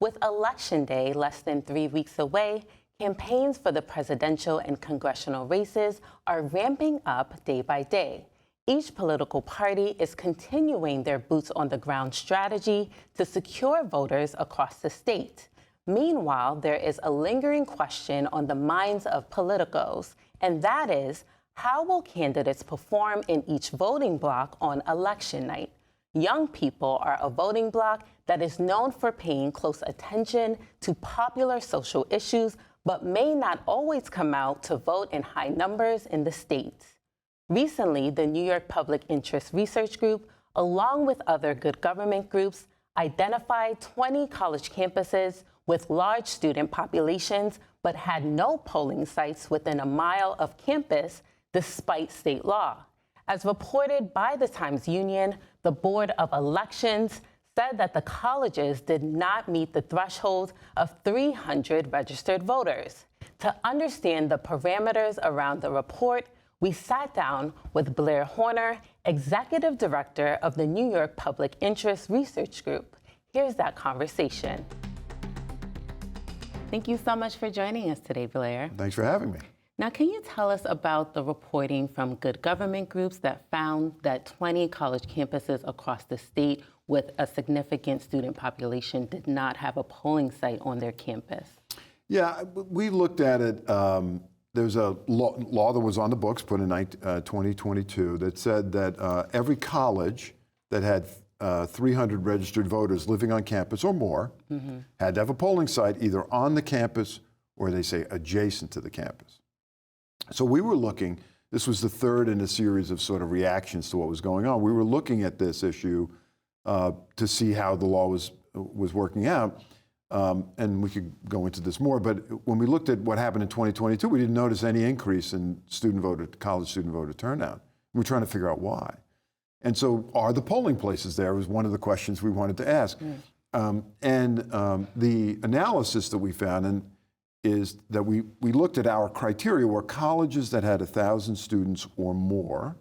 With Election Day less than 3 weeks away, campaigns for the presidential and congressional races are ramping up day by day. Each political party is continuing their boots-on-the-ground strategy to secure voters across the state. Meanwhile, there is a lingering question on the minds of politicos, and that is, how will candidates perform in each voting block on election night? Young people are a voting bloc that is known for paying close attention to popular social issues, but may not always come out to vote in high numbers in the state. Recently, the New York Public Interest Research Group, along with other good government groups, identified 20 college campuses with large student populations, but had no polling sites within a mile of campus, despite state law. As reported by the Times-Union, the Board of Elections said that the colleges did not meet the threshold of 300 registered voters. To understand the parameters around the report, we sat down with Blair Horner, Executive Director of the New York Public Interest Research Group. Here's that conversation. Thank you so much for joining us today, Blair. Thanks for having me. Now, can you tell us about the reporting from good government groups that found that 20 college campuses across the state with a significant student population did not have a polling site on their campus? Yeah, we looked at it. There's a law that was on the books put in 2022 that said that every college that had 300 registered voters living on campus or more had to have a polling site either on the campus or, they say, adjacent to the campus. So we were looking, this was the third in a series of sort of reactions to what was going on. We were looking at this issue to see how the law was working out. And we could go into this more, but when we looked at what happened in 2022, we didn't notice any increase in college student voter turnout. We're trying to figure out why. And so are the polling places there was one of the questions we wanted to ask. The analysis that we found is that we looked at our criteria were colleges that had 1,000 students or more,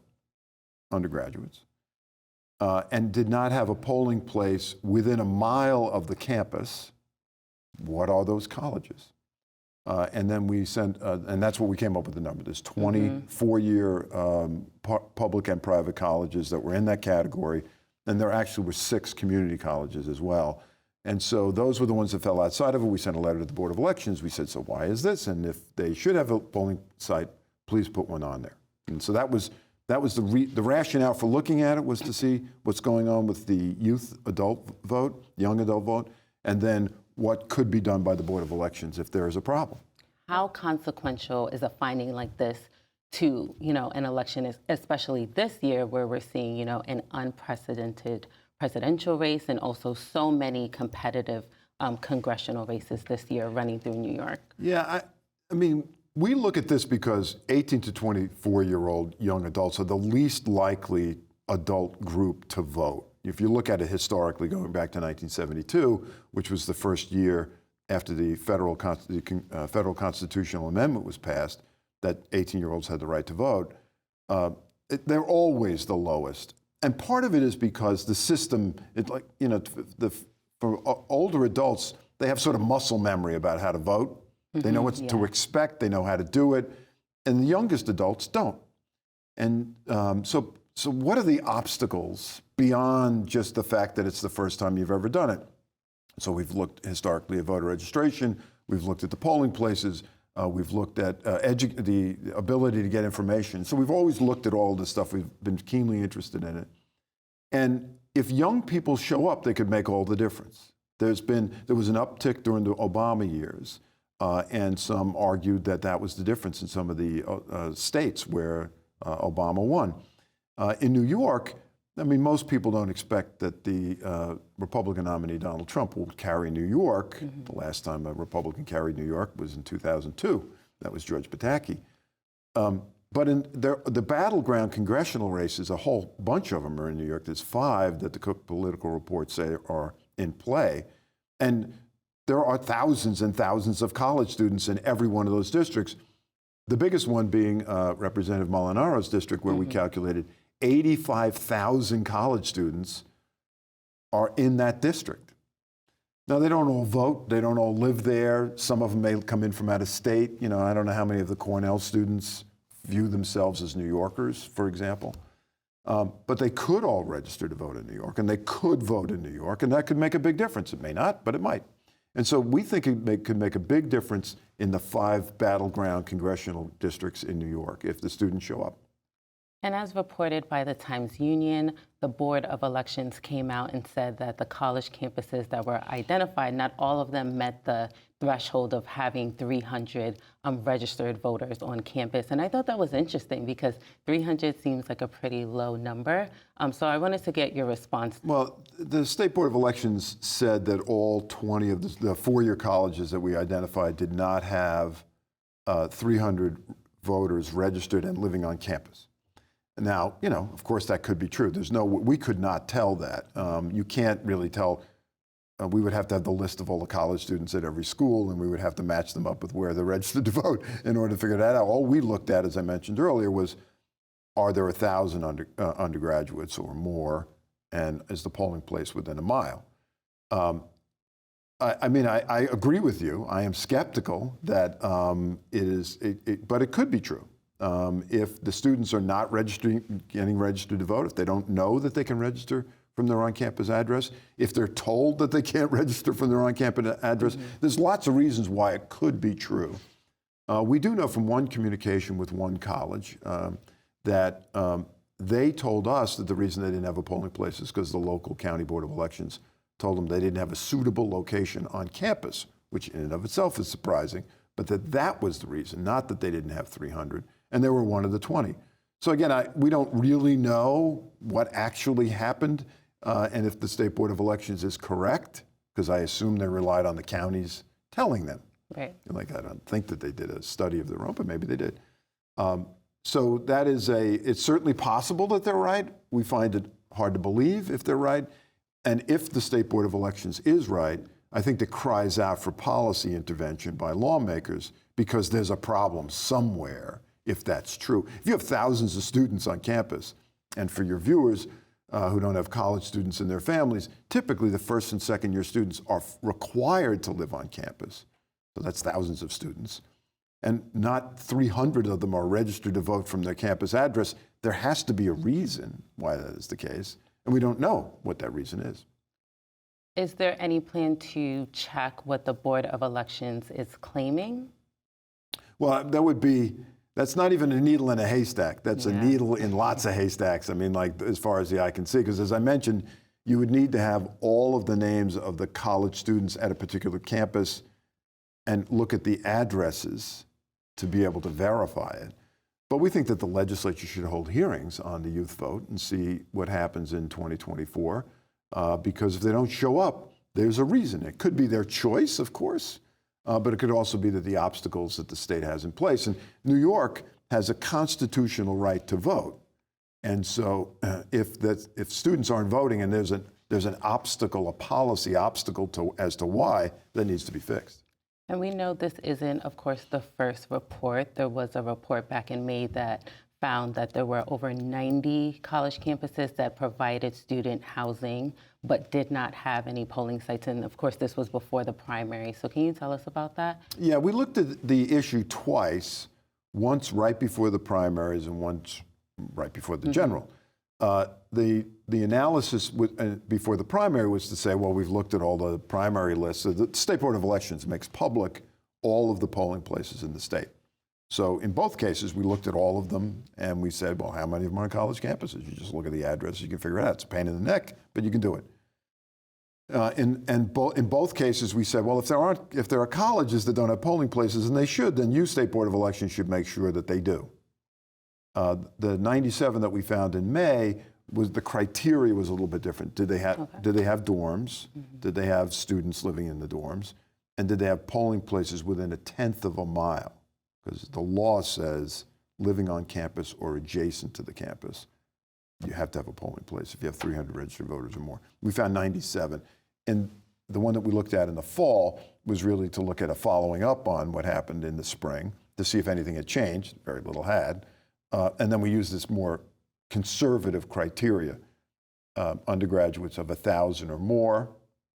undergraduates, and did not have a polling place within a mile of the campus. What are those colleges? And then we sent, and that's what we came up with the number. There's 20 four-year public and private colleges that were in that category, and there actually were 6 community colleges as well. And so those were the ones that fell outside of it. We sent a letter to the Board of Elections. We said, so why is this? And if they should have a polling site, please put one on there. And so that was the rationale for looking at it, was to see what's going on with the adult vote, young adult vote, and then what could be done by the Board of Elections if there is a problem. How consequential is a finding like this to, an election, especially this year where we're seeing, an unprecedented presidential race and also so many competitive congressional races this year running through New York? Yeah, I mean, we look at this because 18 to 24-year-old young adults are the least likely adult group to vote. If you look at it historically, going back to 1972, which was the first year after the federal constitutional amendment was passed, that 18-year-olds had the right to vote, they're always the lowest. And part of it is because the system, for older adults, they have sort of muscle memory about how to vote. They know what to expect, they know how to do it, and the youngest adults don't. And so what are the obstacles beyond just the fact that it's the first time you've ever done it? So we've looked historically at voter registration, we've looked at the polling places, we've looked at the ability to get information. So we've always looked at all this stuff. We've been keenly interested in it. And if young people show up, they could make all the difference. There was an uptick during the Obama years, and some argued that that was the difference in some of the states where Obama won. In New York, I mean, most people don't expect that the Republican nominee, Donald Trump, will carry New York. The last time a Republican carried New York was in 2002. That was George Pataki. But in the battleground congressional races, a whole bunch of them are in New York. There's 5 that the Cook political reports say are in play. And there are thousands and thousands of college students in every one of those districts. The biggest one being Representative Molinaro's district, where we calculated 85,000 college students are in that district. Now, they don't all vote. They don't all live there. Some of them may come in from out of state. You know, I don't know how many of the Cornell students view themselves as New Yorkers, for example. But they could all register to vote in New York, and they could vote in New York, and that could make a big difference. It may not, but it might. And so we think it could make a big difference in the 5 battleground congressional districts in New York if the students show up. And as reported by the Times-Union, the Board of Elections came out and said that the college campuses that were identified, not all of them met the threshold of having 300 registered voters on campus. And I thought that was interesting because 300 seems like a pretty low number. So I wanted to get your response. Well, the State Board of Elections said that all 20 of the four-year colleges that we identified did not have 300 voters registered and living on campus. Now, you know, of course, that could be true. We could not tell that. You can't really tell. We would have to have the list of all the college students at every school, and we would have to match them up with where they're registered to vote in order to figure that out. All we looked at, as I mentioned earlier, was are there 1,000 undergraduates or more, and is the polling place within a mile? I mean, I agree with you. I am skeptical that but it could be true. If the students are not getting registered to vote, if they don't know that they can register from their on-campus address, if they're told that they can't register from their on-campus address, there's lots of reasons why it could be true. We do know from one communication with one college that they told us that the reason they didn't have a polling place is because the local county board of elections told them they didn't have a suitable location on campus, which in and of itself is surprising, but that was the reason, not that they didn't have 300. And they were one of the 20. So again, we don't really know what actually happened and if the State Board of Elections is correct, because I assume they relied on the counties telling them. Right. Like, I don't think that they did a study of their own, but maybe they did. So that is it's certainly possible that they're right. We find it hard to believe if they're right. And if the State Board of Elections is right, I think that cries out for policy intervention by lawmakers because there's a problem somewhere. If that's true. If you have thousands of students on campus, and for your viewers who don't have college students in their families, typically the first and second year students are required to live on campus. So that's thousands of students. And not 300 of them are registered to vote from their campus address. There has to be a reason why that is the case. And we don't know what that reason is. Is there any plan to check what the Board of Elections is claiming? Well, that's not even a needle in a haystack. That's a needle in lots of haystacks. I mean, like as far as the eye can see, because as I mentioned, you would need to have all of the names of the college students at a particular campus and look at the addresses to be able to verify it. But we think that the legislature should hold hearings on the youth vote and see what happens in 2024, because if they don't show up, there's a reason. It could be their choice, of course. But it could also be that the obstacles that the state has in place. And New York has a constitutional right to vote. And so if students aren't voting and there's an obstacle, a policy obstacle as to why, that needs to be fixed. And we know this isn't, of course, the first report. There was a report back in May that found that there were over 90 college campuses that provided student housing but did not have any polling sites. And of course, this was before the primary. So can you tell us about that? Yeah, we looked at the issue twice, once right before the primaries and once right before the general. The analysis before the primary was to say, well, we've looked at all the primary lists. So the State Board of Elections makes public all of the polling places in the state. So in both cases, we looked at all of them and we said, well, how many of them are on college campuses? You just look at the address, you can figure it out. It's a pain in the neck, but you can do it. In both cases, we said, well, if there are colleges that don't have polling places, and they should, then you, State Board of Elections, should make sure that they do. The 97 that we found in May, the criteria was a little bit different. Did they have dorms? Did they have students living in the dorms? And did they have polling places within 1/10 of a mile? Because the law says living on campus or adjacent to the campus, you have to have a polling place if you have 300 registered voters or more. We found 97. And the one that we looked at in the fall was really to look at a following up on what happened in the spring to see if anything had changed. Very little had. And then we used this more conservative criteria. Undergraduates of 1,000 or more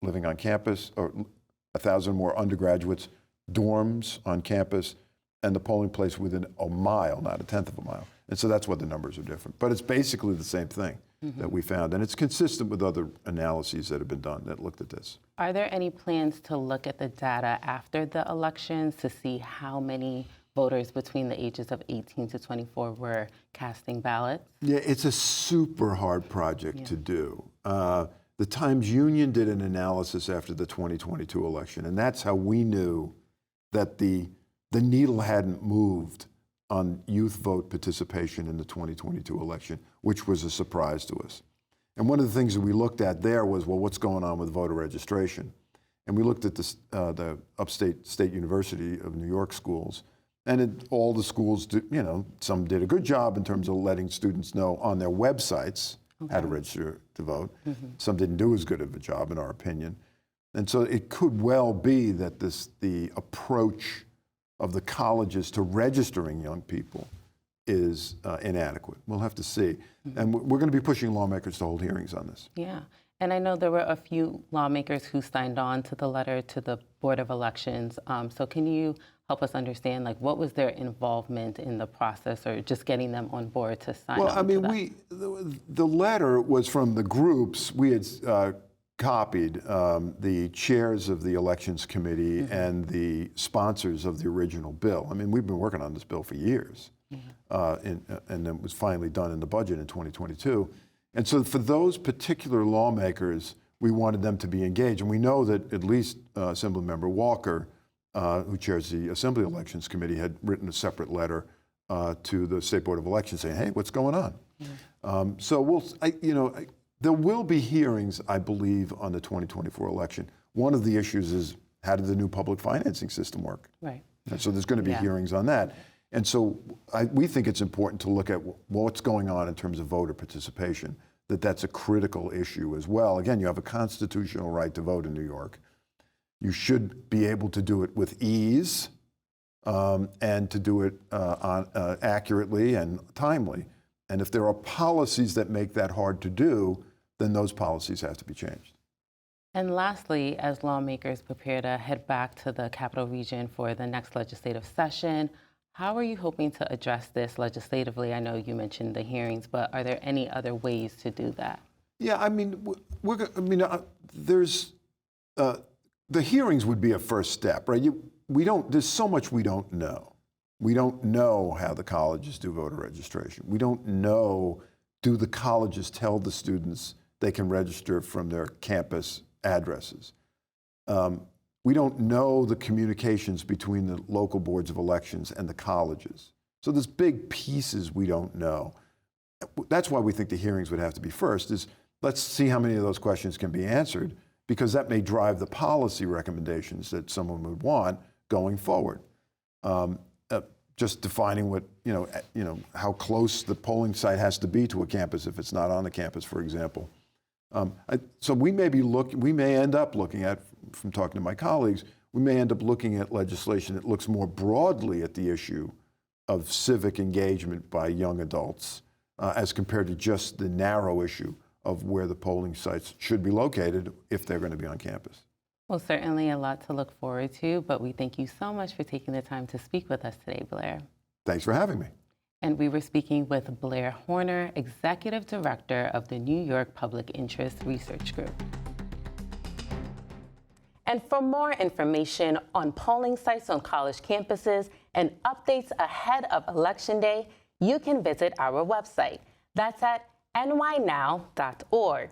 living on campus, or 1,000 more undergraduates, dorms on campus, and the polling place within a mile, not a tenth of a mile. And so that's what the numbers are different. But it's basically the same thing that we found. And it's consistent with other analyses that have been done that looked at this. Are there any plans to look at the data after the elections to see how many voters between the ages of 18 to 24 were casting ballots? Yeah, it's a super hard project to do. The Times-Union did an analysis after the 2022 election, and that's how we knew that the needle hadn't moved on youth vote participation in the 2022 election, which was a surprise to us. And one of the things that we looked at there was, well, what's going on with voter registration? And we looked at the Upstate State University of New York schools, and all the schools, some did a good job in terms of letting students know on their websites how to register to vote. Some didn't do as good of a job, in our opinion. And so it could well be that the approach of the colleges to registering young people is inadequate. We'll have to see. And we're going to be pushing lawmakers to hold hearings on this. Yeah. And I know there were a few lawmakers who signed on to the letter to the Board of Elections. So can you help us understand, what was their involvement in the process, or just getting them on board to sign on? Well, I mean, the letter was from the groups. We had copied the chairs of the Elections Committee and the sponsors of the original bill. I mean, we've been working on this bill for years, and it was finally done in the budget in 2022. And so for those particular lawmakers, we wanted them to be engaged. And we know that at least Assemblymember Walker, who chairs the Assembly Elections Committee, had written a separate letter to the State Board of Elections saying, hey, what's going on? So there will be hearings, I believe, on the 2024 election. One of the issues is, how did the new public financing system work? Right. And so there's going to be hearings on that. And so we think it's important to look at what's going on in terms of voter participation, that's a critical issue as well. Again, you have a constitutional right to vote in New York. You should be able to do it with ease and to do it accurately and timely. And if there are policies that make that hard to do, then those policies have to be changed. And lastly, as lawmakers prepare to head back to the Capital Region for the next legislative session, how are you hoping to address this legislatively? I know you mentioned the hearings, but are there any other ways to do that? Yeah, I mean, there's the hearings would be a first step, right? There's so much we don't know. We don't know how the colleges do voter registration. We don't know, do the colleges tell the students they can register from their campus addresses? We don't know the communications between the local boards of elections and the colleges. So there's big pieces we don't know. That's why we think the hearings would have to be first, is let's see how many of those questions can be answered, because that may drive the policy recommendations that someone would want going forward. Just defining what, how close the polling site has to be to a campus if it's not on the campus, for example. So we may end up looking at, from talking to my colleagues, we may end up looking at legislation that looks more broadly at the issue of civic engagement by young adults as compared to just the narrow issue of where the polling sites should be located if they're going to be on campus. Well, certainly a lot to look forward to, but we thank you so much for taking the time to speak with us today, Blair. Thanks for having me. And we were speaking with Blair Horner, Executive Director of the New York Public Interest Research Group. And for more information on polling sites on college campuses and updates ahead of Election Day, you can visit our website. That's at nynow.org.